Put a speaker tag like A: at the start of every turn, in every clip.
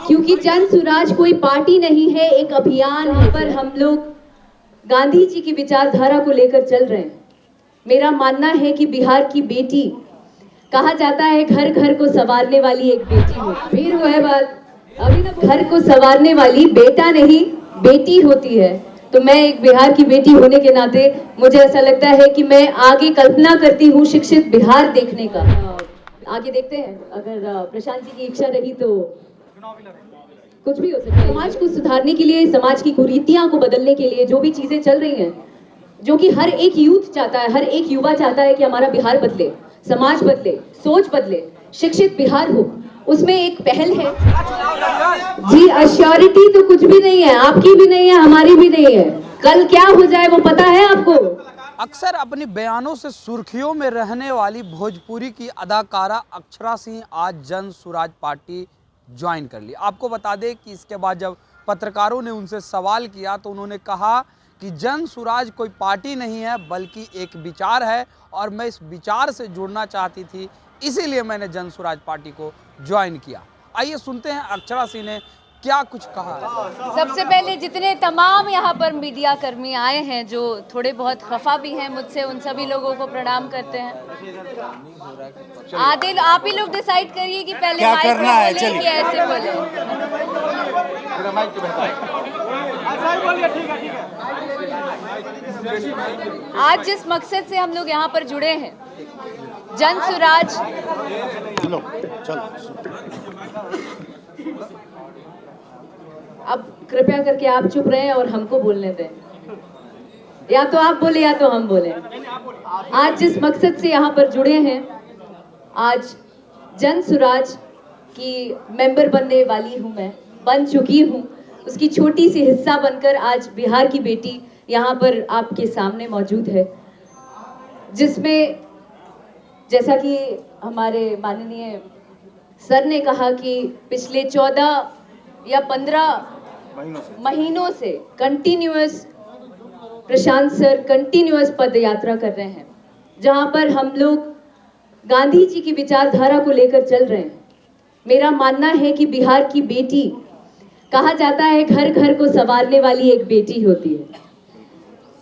A: क्योंकि जन सुराज कोई पार्टी नहीं है, एक अभियान है। पर हम लोग गांधी जी की विचारधारा को लेकर चल रहे हैं। मेरा मानना है कि बिहार की बेटी, कहा जाता है घर घर को संवारने वाली एक बेटी हो। फिर वो है बात, अभी ना घर को संवारने वाली बेटा नहीं बेटी होती है। तो मैं एक बिहार की बेटी होने के नाते मुझे ऐसा लगता है कि मैं आगे कल्पना करती हूँ शिक्षित बिहार देखने का। आगे देखते हैं, अगर प्रशांत जी की इच्छा रही तो कुछ भी हो सकता है। समाज को सुधारने के लिए, समाज की कुरीतियां को बदलने के लिए जो भी चीजें चल रही हैं, जो कि हर एक यूथ चाहता है, हर एक युवा चाहता है कि हमारा बिहार बदले, समाज बदले, सोच बदले, शिक्षित बिहार हो, उसमें एक पहल है। जी, अश्योरिटी तो कुछ भी नहीं है, आपकी भी नहीं है, हमारी भी नहीं है। कल क्या हो जाए वो पता है आपको?
B: अक्सर अपनी बयानों से सुर्खियों में रहने वाली भोजपुरी की अदाकारा अक्षरा सिंह आज जन सुराज पार्टी ज्वाइन कर ली। आपको बता दें कि इसके बाद जब पत्रकारों ने उनसे सवाल किया तो उन्होंने कहा कि जन सुराज कोई पार्टी नहीं है बल्कि एक विचार है और मैं इस विचार से जुड़ना चाहती थी, इसीलिए मैंने जन सुराज पार्टी को ज्वाइन किया। आइए सुनते हैं अक्षरा सिंह ने क्या कुछ कहा है।
C: सबसे पहले जितने तमाम यहाँ पर मीडिया कर्मी आए हैं जो थोड़े बहुत खफा भी हैं मुझसे, उन सभी लोगों को प्रणाम करते हैं। आदिल, आप ही लोग डिसाइड करिए कि पहले
D: क्या
C: माइक
D: करना है,
C: बोले कि ऐसे बोले। आज जिस मकसद से हम लोग यहाँ पर जुड़े हैं, जन सुराज,
A: अब कृपया करके आप चुप रहे और हमको बोलने दें। या तो आप बोले या तो हम बोले। आज जिस मकसद से यहाँ पर जुड़े हैं, आज जन सुराज की मेंबर बनने वाली हूँ, मैं बन चुकी हूँ, उसकी छोटी सी हिस्सा बनकर आज बिहार की बेटी यहाँ पर आपके सामने मौजूद है, जिसमें जैसा कि हमारे माननीय सर ने कहा कि पिछले 14 या 15 महीनों से कंटिन्यूअस प्रशांत सर कंटिन्यूअस पद यात्रा कर रहे हैं, जहां पर हम लोग गांधी जी की विचारधारा को लेकर चल रहे हैं। मेरा मानना है कि बिहार की बेटी, कहा जाता है घर घर को संवारने वाली एक बेटी होती है।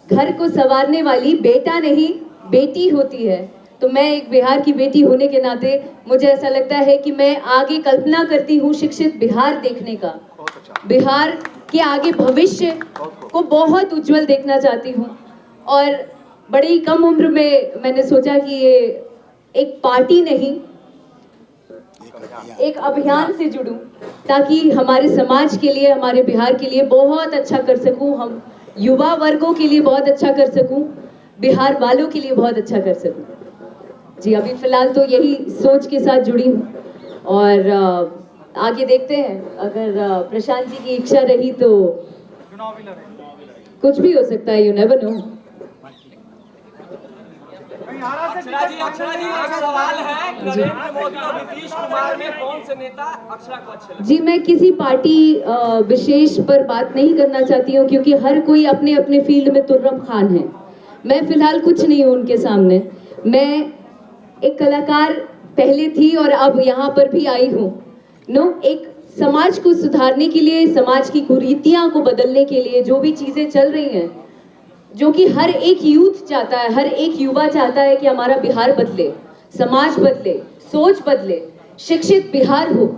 A: घर को संवारने वाली बेटा नहीं बेटी होती है। तो मैं एक बिहार की बेटी होने के नाते मुझे ऐसा लगता है कि मैं आगे कल्पना करती हूँ शिक्षित बिहार देखने का। बिहार के आगे भविष्य को बहुत उज्जवल देखना चाहती हूँ और बड़ी कम उम्र में मैंने सोचा कि ये एक पार्टी नहीं, एक अभियान से जुड़ूं, ताकि हमारे समाज के लिए, हमारे बिहार के लिए बहुत अच्छा कर सकूं, हम युवा वर्गों के लिए बहुत अच्छा कर सकूं, बिहार वालों के लिए बहुत अच्छा कर सकूं। जी, अभी फिलहाल तो यही सोच के साथ जुड़ी हूँ और आगे देखते हैं, अगर प्रशांत जी की इच्छा रही तो कुछ भी हो सकता है, यू नेवर नो।
E: अक्षरा जी, एक सवाल है, नरेंद्र मोदी और नीतीश कुमार में कौन से नेता अक्षरा को अच्छे लगते?
A: जी, मैं किसी पार्टी विशेष पर बात नहीं करना चाहती हूँ क्योंकि हर कोई अपने अपने फील्ड में तुर्रम खान है। मैं फिलहाल कुछ नहीं हूँ उनके सामने। मैं एक कलाकार पहले थी और अब यहाँ पर भी आई हूँ। एक समाज को सुधारने के लिए, समाज की कुरीतियां को बदलने के लिए जो भी चीजें चल रही हैं, जो कि हर एक यूथ चाहता है, हर एक युवा चाहता है कि हमारा बिहार बदले, समाज बदले, सोच बदले, शिक्षित बिहार हो,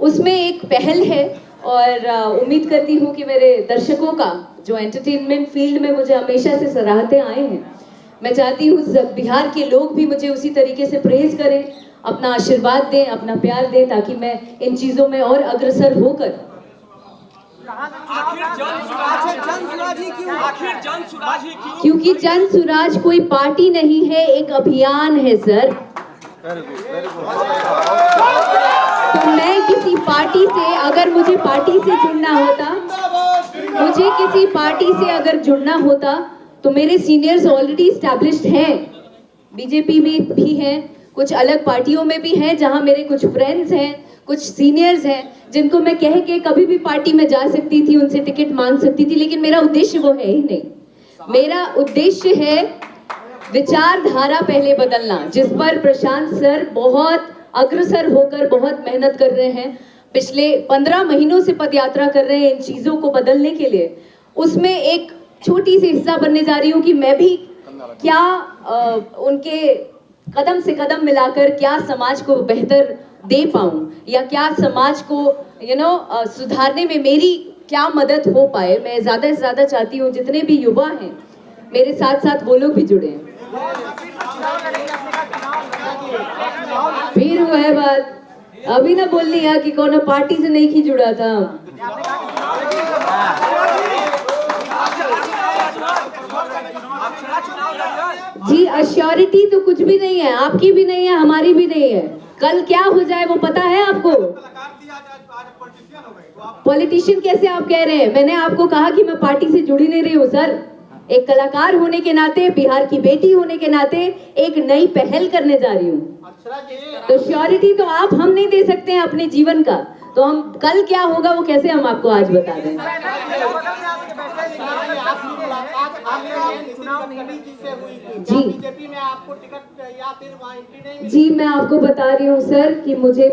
A: उसमें एक पहल है। और उम्मीद करती हूँ कि मेरे दर्शकों का, जो एंटरटेनमेंट फील्ड में मुझे हमेशा से सराहते आए हैं, मैं चाहती हूँ बिहार के लोग भी मुझे उसी तरीके से प्रेज करें, अपना आशीर्वाद दें, अपना प्यार दें, ताकि मैं इन चीजों में और अग्रसर होकर। क्योंकि जन सुराज कोई पार्टी नहीं है, एक अभियान है सर। तो मैं किसी पार्टी से, अगर मुझे पार्टी से जुड़ना होता, मुझे किसी पार्टी से अगर जुड़ना होता तो मेरे सीनियर्स ऑलरेडी एस्टैब्लिश्ड हैं, बीजेपी में भी हैं, कुछ अलग पार्टियों में भी हैं, जहां मेरे कुछ फ्रेंड्स हैं, कुछ सीनियर्स हैं, जिनको मैं कह के कभी भी पार्टी में जा सकती थी, उनसे टिकट मांग सकती थी, लेकिन मेरा उद्देश्य वो है ही नहीं। मेरा उद्देश्य है विचारधारा पहले बदलना, जिस पर प्रशांत सर बहुत अग्रसर होकर बहुत मेहनत कर रहे हैं। पिछले 15 महीनों से पद यात्रा कर रहे हैं इन चीजों को बदलने के लिए, उसमें एक छोटी सी हिस्सा बनने जा रही हूँ कि मैं भी क्या उनके कदम से कदम मिलाकर क्या समाज को बेहतर दे पाऊं, या क्या समाज को सुधारने में मेरी क्या मदद हो पाए। मैं ज्यादा से ज्यादा चाहती हूँ जितने भी युवा हैं मेरे साथ साथ वो लोग भी जुड़े हैं। फिर वो है बात, अभी ना बोलनी है कि कौन पार्टी से नहीं की जुड़ा था। जी अश्योरिटी तो कुछ भी नहीं है, आपकी भी नहीं है, हमारी भी नहीं है। कल क्या हो जाए वो पता है आपको? पॉलिटिशियन कैसे आप कह रहे हैं? मैंने आपको कहा कि मैं पार्टी से जुड़ी नहीं रही हूँ सर। एक कलाकार होने के नाते, बिहार की बेटी होने के नाते एक नई पहल करने जा रही हूँ। तो श्योरिटी तो आप हम नहीं दे सकते हैं अपने जीवन का, तो हम कल क्या होगा वो कैसे हम आपको आज बता दें। जी बीजेपी में आपको टिकट या फिर वहाँ एंट्री नहीं मिली? जी मैं आपको बता रही हूँ सर कि मुझे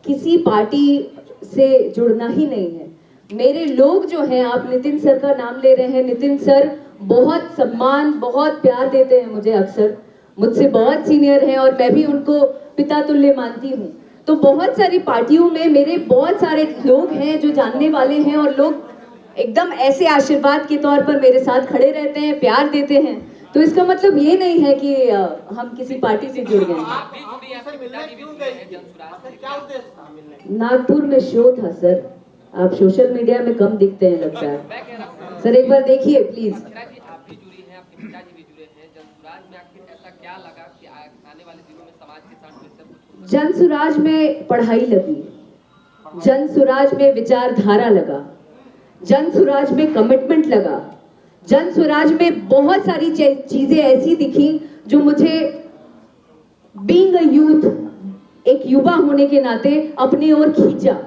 A: किसी पार्टी से जुड़ना ही नहीं है। मेरे लोग जो हैं, आप नितिन सर का नाम ले रहे हैं, नितिन सर बहुत सम्मान बहुत प्यार देते हैं मुझे, अक्सर मुझसे बहुत सीनियर हैं और मैं भी उनको पिता तुल्य मानती हूँ। तो बहुत सारी पार्टियों में मेरे बहुत सारे लोग हैं जो जानने वाले हैं और लोग एकदम ऐसे आशीर्वाद के तौर पर मेरे साथ खड़े रहते हैं, प्यार देते हैं। तो इसका मतलब ये नहीं है कि हम किसी पार्टी से जुड़ गए। नागपुर में शो था सर, आप सोशल मीडिया में कम दिखते हैं लगता है सर, एक बार देखिए प्लीज। जनसुराज में पढ़ाई लगी, जनसुराज में विचारधारा लगा, जनसुराज में कमिटमेंट लगा, जनसुराज में बहुत सारी चीजें ऐसी दिखी जो मुझे बीइंग अ यूथ, एक युवा होने के नाते अपनी ओर खींचा।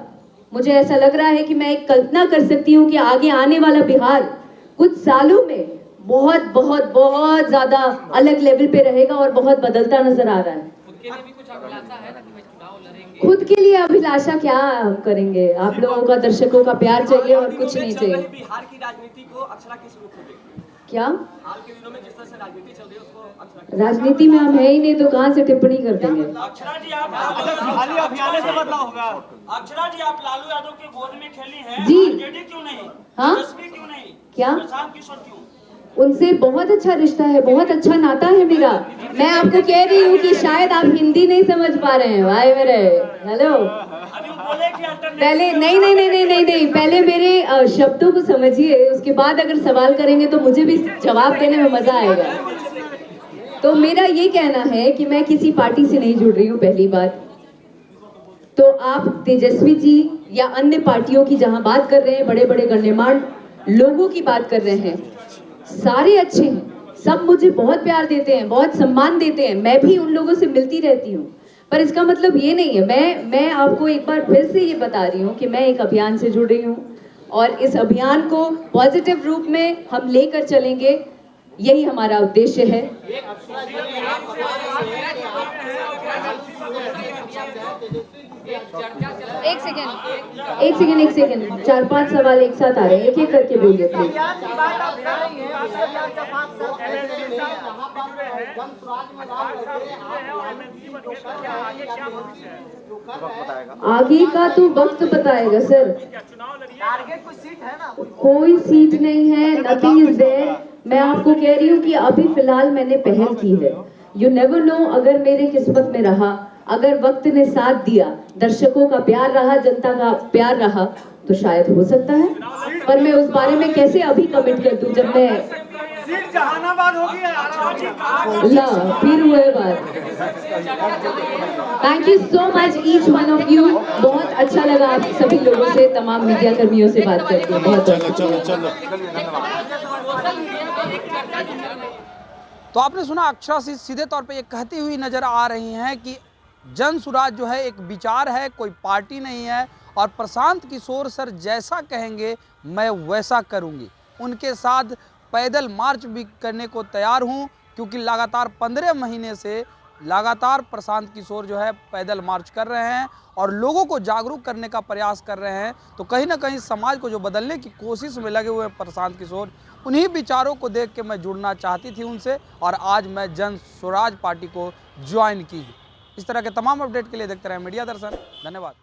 A: मुझे ऐसा लग रहा है कि मैं एक कल्पना कर सकती हूँ कि आगे आने वाला बिहार कुछ सालों में बहुत बहुत बहुत ज्यादा अलग लेवल पे रहेगा और बहुत बदलता नजर आ रहा है। खुद के लिए अभिलाषा क्या हम करेंगे? आप लोगों का, दर्शकों का प्यार चाहिए और कुछ नहीं चाहिए।
E: बिहार की राजनीति को अक्षरा किस रूप में देखती है?
A: क्या
E: हाल के दिनों में जिस तरह से राजनीति चल रही है उसको अक्षरा
A: राजनीति में हम है ही नहीं तो कहाँ से टिप्पणी कर देंगे?
E: अक्षरा जी आप अभियान से बदलाव होगा। अक्षरा जी आप लालू यादव के गोद में खेली हैं,
A: जी
E: क्यों नहीं?
A: हाँ
E: क्यों नहीं?
A: क्या
E: प्रशांत किशोर क्यों?
A: उनसे बहुत अच्छा रिश्ता है, बहुत अच्छा नाता है मेरा। मैं आपको कह रही हूँ कि शायद आप हिंदी नहीं समझ पा रहे हैं भाई मेरे। हेलो, पहले नहीं, पहले मेरे शब्दों को समझिए, उसके बाद अगर सवाल करेंगे तो मुझे भी जवाब देने में मजा आएगा। तो मेरा ये कहना है कि मैं किसी पार्टी से नहीं जुड़ रही हूँ, पहली बात। तो आप तेजस्वी जी या अन्य पार्टियों की जहां बात कर रहे हैं, बड़े बड़े गण्यमान्य लोगों की बात कर रहे हैं, सारे अच्छे हैं, सब मुझे बहुत प्यार देते हैं, बहुत सम्मान देते हैं, मैं भी उन लोगों से मिलती रहती हूँ। पर इसका मतलब ये नहीं है, मैं आपको एक बार फिर से ये बता रही हूँ कि मैं एक अभियान से जुड़ रही हूँ और इस अभियान को पॉजिटिव रूप में हम लेकर चलेंगे, यही हमारा उद्देश्य है।
C: एक सेकेंड, 4-5 सवाल एक साथ आ रहे हैं, एक एक करके बोलिए प्लीज। आगे का तो वक्त बताएगा सर। कोई सीट नहीं है, नथिंग इज देयर। मैं आपको कह रही हूँ कि अभी फिलहाल मैंने पहल की है। यू नेवर नो, अगर मेरे किस्मत में रहा, अगर वक्त ने साथ दिया, दर्शकों का प्यार रहा, जनता का प्यार रहा, तो शायद हो सकता है। पर मैं उस बारे में कैसे अभी कमिट कर दूं जब मैं
E: जहानाबाद हो गया।
A: फिर हुए बात। Thank you so much each one of you. बहुत अच्छा लगा आप सभी लोगों से, तमाम मीडिया कर्मियों से बात करके। बहुत
B: तो आपने सुना, अक्षरा सीधे तौर पे ये कहती हुई नजर आ रही हैं कि जनसुराज जो है एक विचार है, कोई पार्टी नहीं है, और प्रशांत किशोर सर जैसा कहेंगे मैं वैसा करूंगी। उनके साथ पैदल मार्च भी करने को तैयार हूं, क्योंकि लगातार 15 महीने से लगातार प्रशांत किशोर जो है पैदल मार्च कर रहे हैं और लोगों को जागरूक करने का प्रयास कर रहे हैं। तो कहीं ना कहीं समाज को जो बदलने की कोशिश में लगे हुए हैं प्रशांत किशोर, उन्हीं विचारों को देख के मैं जुड़ना चाहती थी उनसे और आज मैं जन स्वराज पार्टी को ज्वाइन की। इस तरह के तमाम अपडेट के लिए देखते रहें मीडिया दर्शन। धन्यवाद।